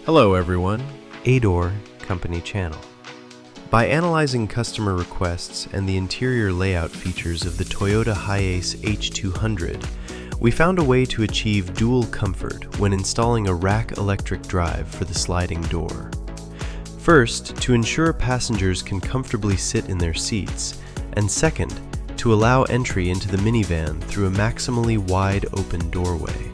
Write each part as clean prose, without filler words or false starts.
Hello everyone, Ador Company Channel. By analyzing customer requests and the interior layout features of the Toyota Hiace H200, we found a way to achieve dual comfort when installing a rack electric drive for the sliding door. First, to ensure passengers can comfortably sit in their seats, and second, to allow entry into the minivan through a maximally wide open doorway.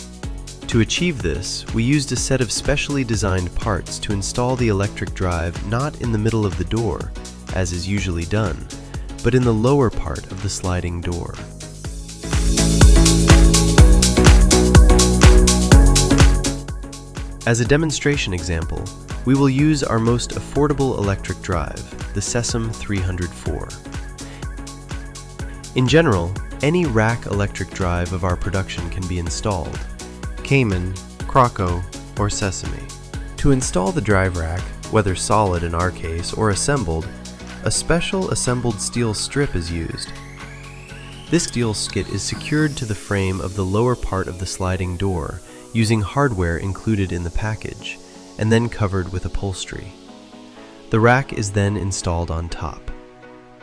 To achieve this, we used a set of specially designed parts to install the electric drive not in the middle of the door, as is usually done, but in the lower part of the sliding door. As a demonstration example, we will use our most affordable electric drive, the CEZAM 304. In general, any rack electric drive of our production can be installed: Cayman, Croco, or Sesame. To install the drive rack, whether solid in our case or assembled, a special assembled steel strip is used. This steel skit is secured to the frame of the lower part of the sliding door using hardware included in the package, and then covered with upholstery. The rack is then installed on top.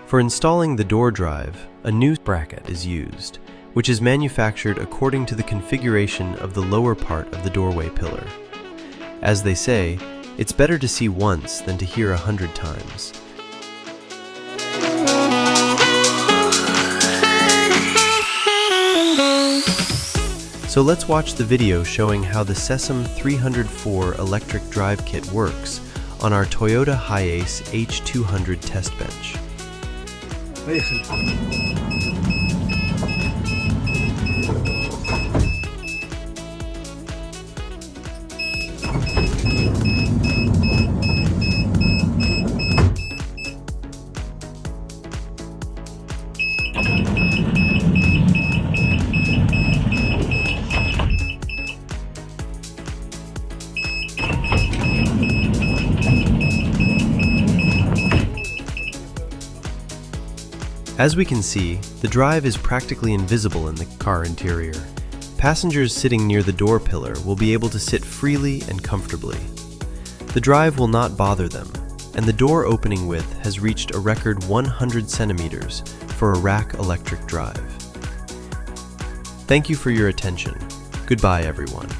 For installing the door drive, a new bracket is used, which is manufactured according to the configuration of the lower part of the doorway pillar. As they say, it's better to see once than to hear 100 times. So let's watch the video showing how the CEZAM 304 electric drive kit works on our Toyota Hiace H200 test bench. As we can see, the drive is practically invisible in the car interior. Passengers sitting near the door pillar will be able to sit freely and comfortably. The drive will not bother them, and the door opening width has reached a record 100 centimeters for a rack electric drive. Thank you for your attention. Goodbye, everyone.